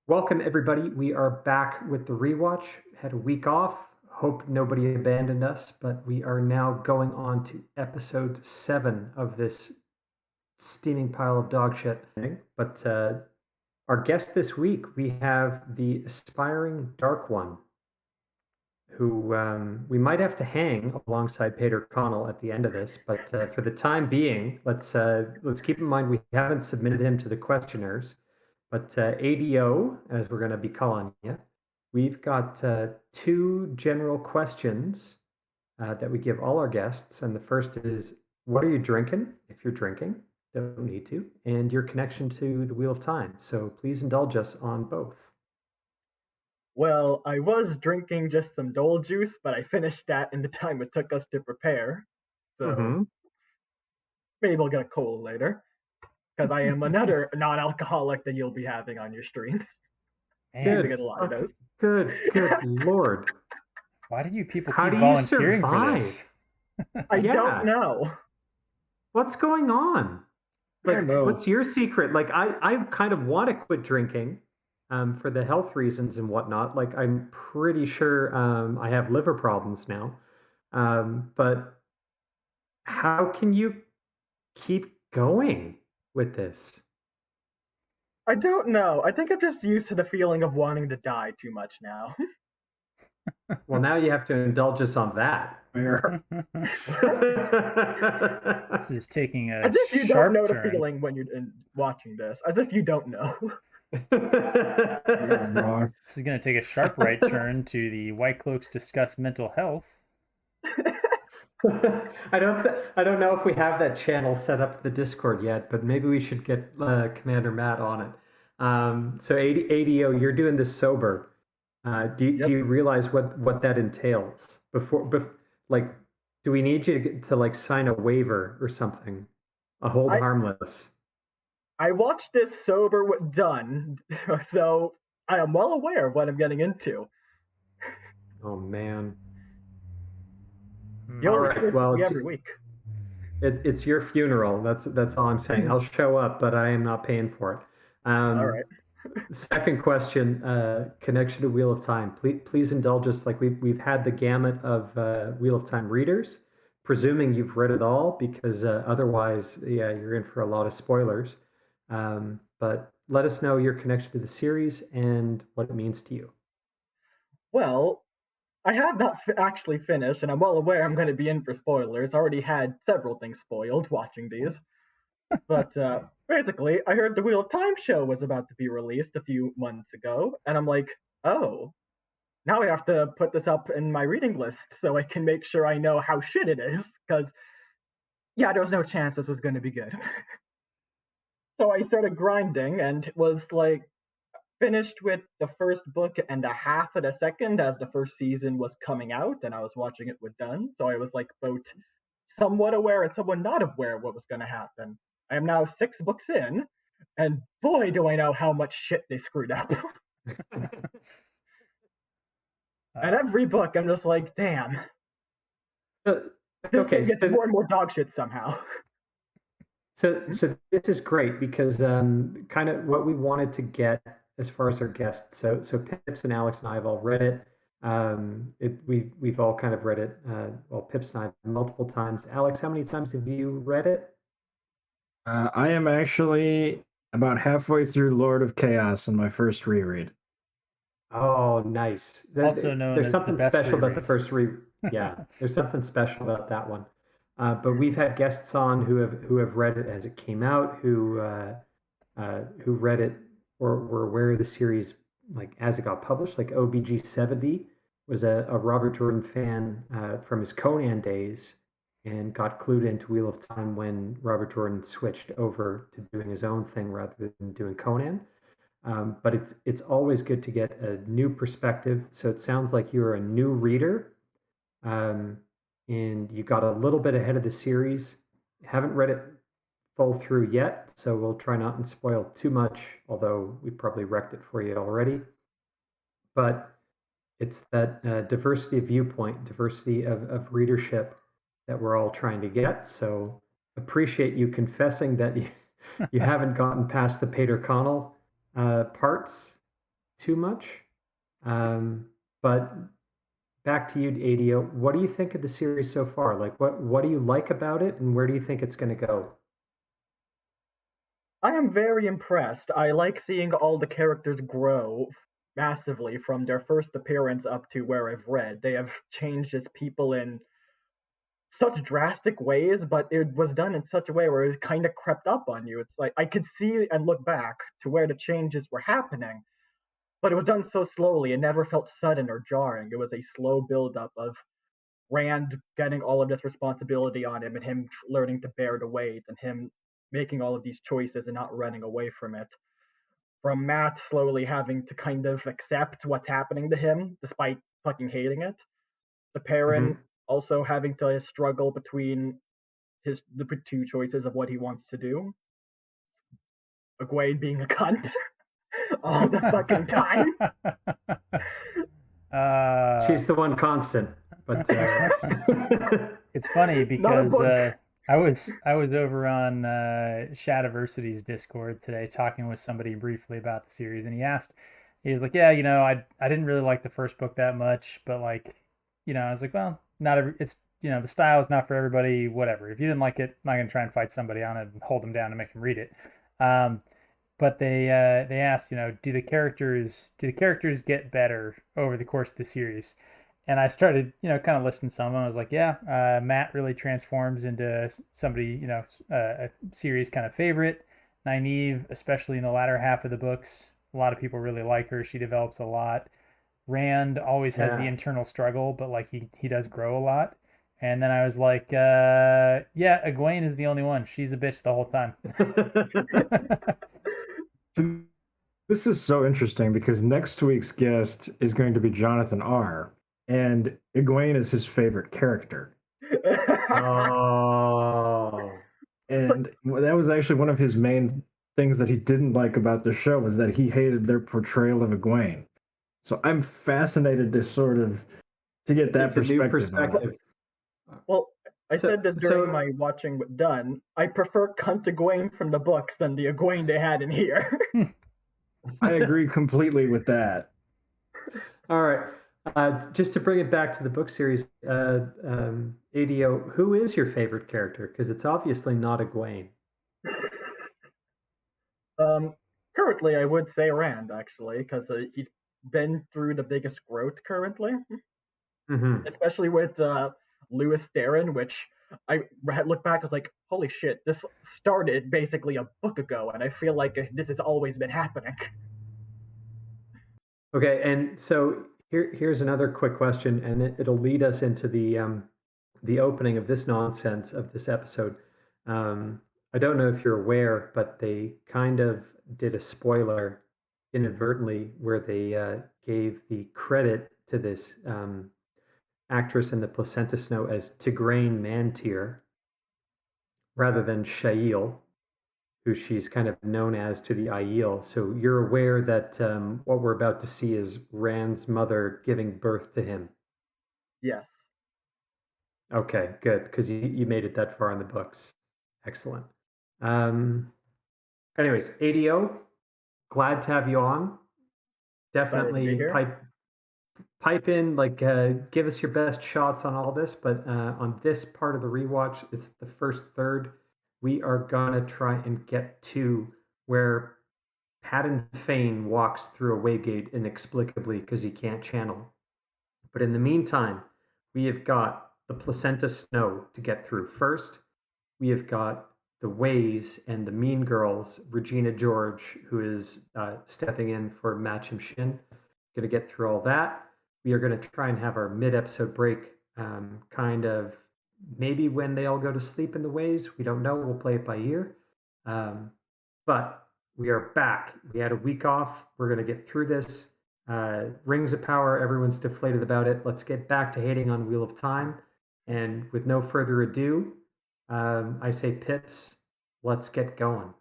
Welcome, everybody. We are back with the rewatch. Had a week off. Hope nobody abandoned us, but we are now going on to episode 7 of this steaming pile of dog shit. But our guest this week, we have the aspiring Dark One, who we might have to hang alongside Peter Connell at the end of this. But for the time being, let's keep in mind we haven't submitted him to the questionnaires. But ADO, as we're going to be calling you, we've got two general questions that we give all our guests. And the first is, what are you drinking? If you're drinking, don't need to, and your connection to the Wheel of Time. So please indulge us on both. Well, I was drinking just some Dole juice, but I finished that in the time it took us to prepare. So Mm-hmm. maybe I'll get a cola later, because I am another non-alcoholic that you'll be having on your streams. Seem to Good, get a lot of fuck, those. good Lord. Why do you people How keep do you volunteering for survive? this? I don't Yeah. know. What's going on? I don't Like, know. what's your secret? Like, I kind of want to quit drinking, for the health reasons and whatnot. Like, I'm pretty sure, I have liver problems now. But how can you keep going with this? I don't know. I think I'm just used to the feeling of wanting to die too much now. Well, now you have to indulge us on that. Fair. This is taking a As if you don't sharp know the turn. feeling when you're watching this. As if you don't know. You're wrong. This is going to take a sharp right turn to the White Cloaks discuss mental health. I don't know if we have that channel set up in the Discord yet, but maybe we should get Commander Matt on it. So ADO, you're doing this sober. Do Yep. you realize what that entails? Like, do we need you to like sign a waiver or something? A hold I harmless. I watched this sober done, so I am well aware of what I'm getting into. Oh man. You All only right. experience Well, me every week. it's your funeral. That's all I'm saying. I'll show up, but I am not paying for it. All right. Second question, connection to Wheel of Time. Please indulge us. Like we've had the gamut of Wheel of Time readers, presuming you've read it all, because otherwise, yeah, you're in for a lot of spoilers. But let us know your connection to the series and what it means to you. Well, I have not actually finished, and I'm well aware I'm going to be in for spoilers. I already had several things spoiled watching these. But basically, I heard the Wheel of Time show was about to be released a few months ago, and I'm like, oh, now I have to put this up in my reading list so I can make sure I know how shit it is. Because, yeah, there was no chance this was going to be good. So I started grinding and was like, finished with the first book and a half of the second as the first season was coming out and I was watching it with done. So I was like both somewhat aware and somewhat not aware of what was going to happen. I am now 6 books in, and boy, do I know how much shit they screwed up. And every book, I'm just like, damn, Uh, this okay, thing gets more and more dog shit somehow. so this is great because kind of what we wanted to get as far as our guests. So Pips and Alex and I have all read it. We've all kind of read it. Well, Pips and I multiple times. Alex, how many times have you read it? I am actually about halfway through Lord of Chaos in my first reread. Oh, nice. Also known There's as the something best special about the reread. first read. Yeah, there's something special about that one. But we've had guests on who have read it as it came out, who read it or were aware of the series like as it got published. Like OBG 70 was a Robert Jordan fan from his Conan days and got clued into Wheel of Time when Robert Jordan switched over to doing his own thing rather than doing Conan. But it's always good to get a new perspective. So it sounds like you're a new reader, um, and you got a little bit ahead of the series. Haven't read it full through yet, so we'll try not to spoil too much. Although we probably wrecked it for you already. But it's that diversity of viewpoint, diversity of readership that we're all trying to get. So appreciate you confessing that you haven't gotten past the Peter Connell parts. too much. But back to you, ADO. What do you think of the series so far? Like, what do you like about it, and where do you think it's going to go? I am very impressed. I like seeing all the characters grow massively from their first appearance up to where I've read. They have changed as people in such drastic ways, but it was done in such a way where it kind of crept up on you. It's like I could see and look back to where the changes were happening, but it was done so slowly. It never felt sudden or jarring. It was a slow buildup of Rand getting all of this responsibility on him and him learning to bear the weight and him making all of these choices and not running away from it. From Matt slowly having to kind of accept what's happening to him despite fucking hating it. The Perrin also having to struggle between the two choices of what he wants to do. Egwene being a cunt all the fucking time. She's the one constant, but it's funny because I was over on Shadiversity's Discord today talking with somebody briefly about the series, and he was like, yeah, I didn't really like the first book that much, but like, I was like, well, it's the style is not for everybody, whatever. If you didn't like it, I'm not gonna try and fight somebody on it and hold them down and make them read it. But they asked, do the characters get better over the course of the series? And I started, kind of listing some of them. I was like, yeah, Matt really transforms into somebody, a series kind of favorite. Nynaeve, especially in the latter half of the books, a lot of people really like her. She develops a lot. Rand always has the internal struggle, but like he does grow a lot. And then I was like, yeah, Egwene is the only one. She's a bitch the whole time. This is so interesting because next week's guest is going to be Jonathan R. And Egwene is his favorite character. Oh. And that was actually one of his main things that he didn't like about the show was that he hated their portrayal of Egwene. So I'm fascinated to get that perspective. Well, I said this during my watching done. I prefer cunt Egwene from the books than the Egwene they had in here. I agree completely with that. All right. Just to bring it back to the book series, ADO, who is your favorite character? Because it's obviously not Egwene. Currently, I would say Rand, actually, because he's been through the biggest growth currently. Especially with Lewis Darren, which I look back, I was like, holy shit, this started basically a book ago, and I feel like this has always been happening. Okay, and so here's another quick question, and it'll lead us into the opening of this nonsense of this episode. I don't know if you're aware, but they kind of did a spoiler inadvertently where they gave the credit to this actress in the Placenta Snow as Tigraine Mantir rather than Shail, who she's kind of known as to the Aiel. So you're aware that what we're about to see is Rand's mother giving birth to him. Yes. Okay, good, because you made it that far in the books. Excellent. Anyways, ADO, glad to have you on. Definitely pipe in, like give us your best shots on all this. But on this part of the rewatch, it's the first third. We are gonna try and get to where Padan Fain walks through a waygate inexplicably because he can't channel. But in the meantime, we have got the Placenta Snow to get through first. We have got the Ways and the Mean Girls, Regina George, who is stepping in for Matcham Shin. Going to get through all that. We are going to try and have our mid-episode break kind of maybe when they all go to sleep in the Ways. We don't know. We'll play it by ear. But we are back. We had a week off. We're going to get through this. Rings of Power, everyone's deflated about it. Let's get back to hating on Wheel of Time. And with no further ado, I say, Pips, let's get going.